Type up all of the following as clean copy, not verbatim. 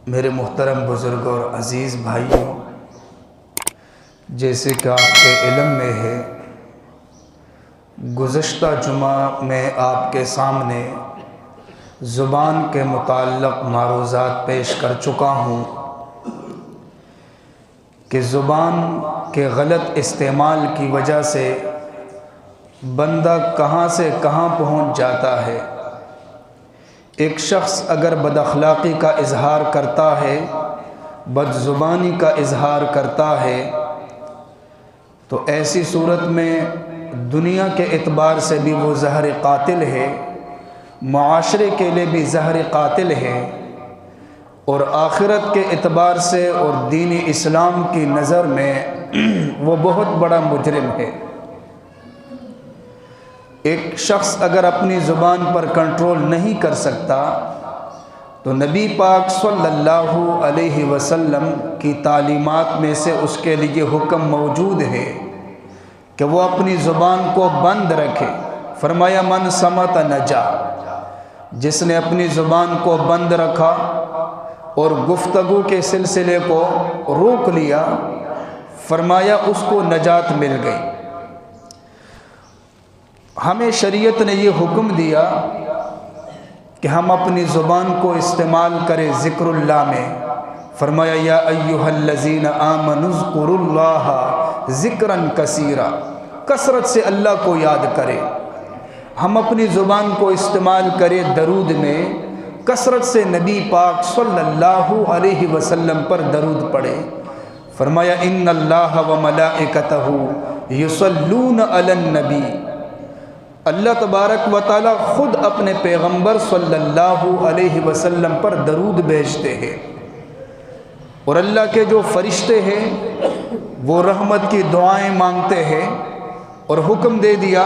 میرے محترم بزرگ اور عزیز بھائیوں، جیسے کہ آپ کے علم میں ہے، گزشتہ جمعہ میں آپ کے سامنے زبان کے متعلق معروضات پیش کر چکا ہوں کہ زبان کے غلط استعمال کی وجہ سے بندہ کہاں سے کہاں پہنچ جاتا ہے۔ ایک شخص اگر بد اخلاقی کا اظہار کرتا ہے، بد زبانی کا اظہار کرتا ہے، تو ایسی صورت میں دنیا کے اعتبار سے بھی وہ زہر قاتل ہے، معاشرے کے لیے بھی زہر قاتل ہے، اور آخرت کے اعتبار سے اور دین اسلام کی نظر میں وہ بہت بڑا مجرم ہے۔ ایک شخص اگر اپنی زبان پر کنٹرول نہیں کر سکتا تو نبی پاک صلی اللہ علیہ وسلم کی تعلیمات میں سے اس کے لیے حکم موجود ہے کہ وہ اپنی زبان کو بند رکھے۔ فرمایا من صمت نجا، جس نے اپنی زبان کو بند رکھا اور گفتگو کے سلسلے کو روک لیا، فرمایا اس کو نجات مل گئی۔ ہمیں شریعت نے یہ حکم دیا کہ ہم اپنی زبان کو استعمال کریں ذکر اللہ میں۔ فرمایا یا ایھا الذین آمنوا اذکروا اللہ ذکرا کثیرا، کثرت سے اللہ کو یاد کرے۔ ہم اپنی زبان کو استعمال کریں درود میں، کثرت سے نبی پاک صلی اللہ علیہ وسلم پر درود پڑھے۔ فرمایا ان اللہ وملائکتہ یصلون علی النبی، اللہ تبارک و تعالی خود اپنے پیغمبر صلی اللہ علیہ وسلم پر درود بھیجتے ہیں، اور اللہ کے جو فرشتے ہیں وہ رحمت کی دعائیں مانگتے ہیں، اور حکم دے دیا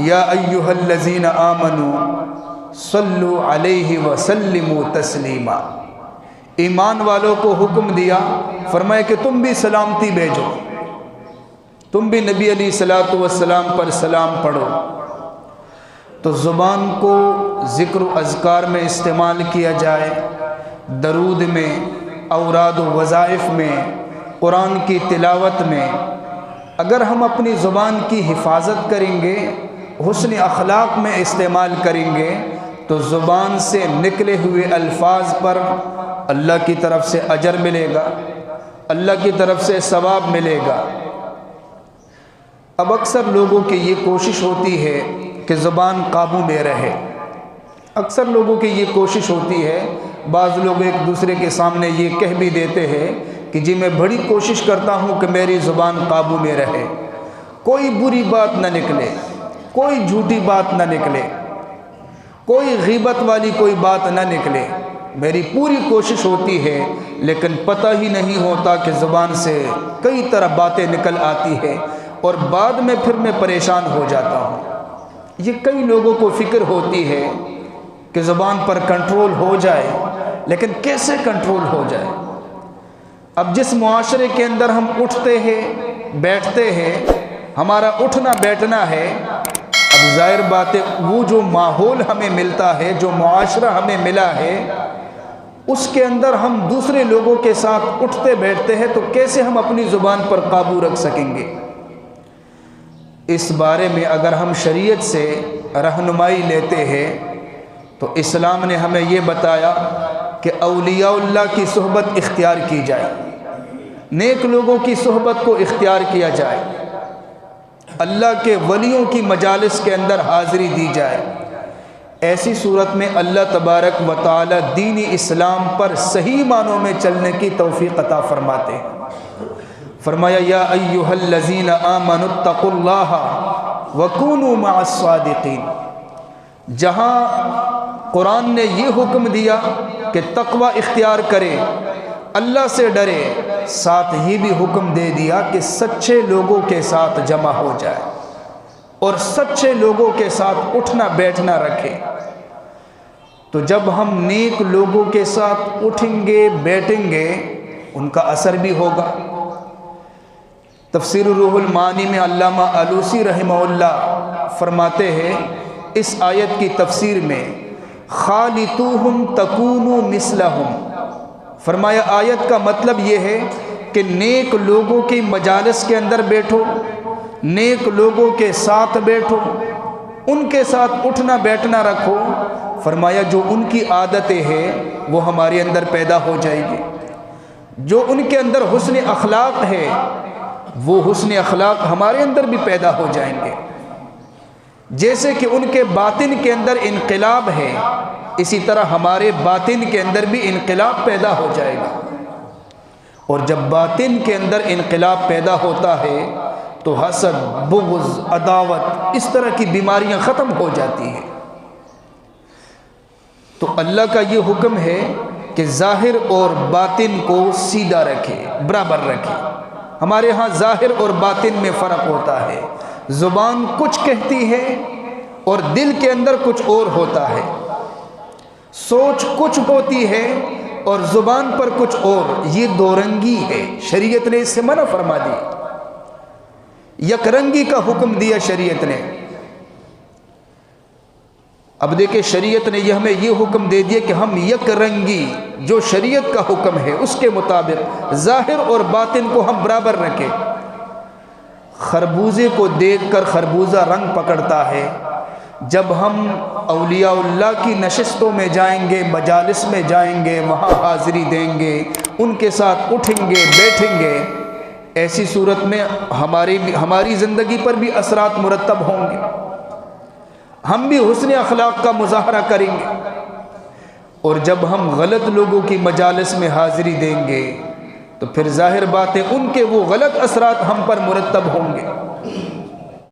یا ایھا الذین آمنوا صلوا علیہ وسلموا تسلیما۔ ایمان والوں کو حکم دیا، فرمایا کہ تم بھی سلامتی بھیجو، تم بھی نبی علیہ الصلوۃ والسلام پر سلام پڑھو۔ تو زبان کو ذکر و اذکار میں استعمال کیا جائے، درود میں، اوراد و وظائف میں، قرآن کی تلاوت میں۔ اگر ہم اپنی زبان کی حفاظت کریں گے، حسن اخلاق میں استعمال کریں گے، تو زبان سے نکلے ہوئے الفاظ پر اللہ کی طرف سے اجر ملے گا، اللہ کی طرف سے ثواب ملے گا۔ اب اکثر لوگوں کی یہ کوشش ہوتی ہے کہ زبان قابو میں رہے، اکثر لوگوں کی یہ کوشش ہوتی ہے۔ بعض لوگ ایک دوسرے کے سامنے یہ کہہ بھی دیتے ہیں کہ جی میں بڑی کوشش کرتا ہوں کہ میری زبان قابو میں رہے، کوئی بری بات نہ نکلے، کوئی جھوٹی بات نہ نکلے، کوئی غیبت والی کوئی بات نہ نکلے، میری پوری کوشش ہوتی ہے، لیکن پتہ ہی نہیں ہوتا کہ زبان سے کئی طرح باتیں نکل آتی ہے، اور بعد میں پھر میں پریشان ہو جاتا ہوں۔ یہ کئی لوگوں کو فکر ہوتی ہے کہ زبان پر کنٹرول ہو جائے، لیکن کیسے کنٹرول ہو جائے؟ اب جس معاشرے کے اندر ہم اٹھتے ہیں، بیٹھتے ہیں، ہمارا اٹھنا بیٹھنا ہے، اب ظاہر بات ہے وہ جو ماحول ہمیں ملتا ہے، جو معاشرہ ہمیں ملا ہے، اس کے اندر ہم دوسرے لوگوں کے ساتھ اٹھتے بیٹھتے ہیں، تو کیسے ہم اپنی زبان پر قابو رکھ سکیں گے؟ اس بارے میں اگر ہم شریعت سے رہنمائی لیتے ہیں تو اسلام نے ہمیں یہ بتایا کہ اولیاء اللہ کی صحبت اختیار کی جائے، نیک لوگوں کی صحبت کو اختیار کیا جائے، اللہ کے ولیوں کی مجالس کے اندر حاضری دی جائے۔ ایسی صورت میں اللہ تبارک و تعالی دین اسلام پر صحیح معنوں میں چلنے کی توفیق عطا فرماتے ہیں۔ فرمایا یا ایھا الذین آمنوا اتقوا اللہ وکونوا مع الصادقین۔ جہاں قرآن نے یہ حکم دیا کہ تقوی اختیار کرے، اللہ سے ڈرے، ساتھ ہی بھی حکم دے دیا کہ سچے لوگوں کے ساتھ جمع ہو جائے اور سچے لوگوں کے ساتھ اٹھنا بیٹھنا رکھے۔ تو جب ہم نیک لوگوں کے ساتھ اٹھیں گے بیٹھیں گے، ان کا اثر بھی ہوگا۔ تفسیر روح المعانی میں علامہ آلوسی رحمہ اللہ فرماتے ہیں اس آیت کی تفسیر میں خالطوہم تکونوا مثلہم، فرمایا آیت کا مطلب یہ ہے کہ نیک لوگوں کی مجالس کے اندر بیٹھو، نیک لوگوں کے ساتھ بیٹھو، ان کے ساتھ اٹھنا بیٹھنا رکھو۔ فرمایا جو ان کی عادتیں ہیں وہ ہمارے اندر پیدا ہو جائے گی، جو ان کے اندر حسن اخلاق ہے وہ حسن اخلاق ہمارے اندر بھی پیدا ہو جائیں گے۔ جیسے کہ ان کے باطن کے اندر انقلاب ہے، اسی طرح ہمارے باطن کے اندر بھی انقلاب پیدا ہو جائے گا، اور جب باطن کے اندر انقلاب پیدا ہوتا ہے تو حسد، بغض، عداوت، اس طرح کی بیماریاں ختم ہو جاتی ہیں۔ تو اللہ کا یہ حکم ہے کہ ظاہر اور باطن کو سیدھا رکھے، برابر رکھے۔ ہمارے ہاں ظاہر اور باطن میں فرق ہوتا ہے، زبان کچھ کہتی ہے اور دل کے اندر کچھ اور ہوتا ہے، سوچ کچھ ہوتی ہے اور زبان پر کچھ اور، یہ دو رنگی ہے۔ شریعت نے اس سے منع فرما دی، یک رنگی کا حکم دیا شریعت نے۔ اب دیکھیں شریعت نے ہمیں یہ حکم دے دیا کہ ہم یک رنگی، جو شریعت کا حکم ہے اس کے مطابق ظاہر اور باطن کو ہم برابر رکھیں۔ خربوزے کو دیکھ کر خربوزہ رنگ پکڑتا ہے، جب ہم اولیاء اللہ کی نشستوں میں جائیں گے، مجالس میں جائیں گے، وہاں حاضری دیں گے، ان کے ساتھ اٹھیں گے، بیٹھیں گے، ایسی صورت میں ہماری زندگی پر بھی اثرات مرتب ہوں گے، ہم بھی حسن اخلاق کا مظاہرہ کریں گے۔ اور جب ہم غلط لوگوں کی مجالس میں حاضری دیں گے تو پھر ظاہر بات ہے ان کے وہ غلط اثرات ہم پر مرتب ہوں گے۔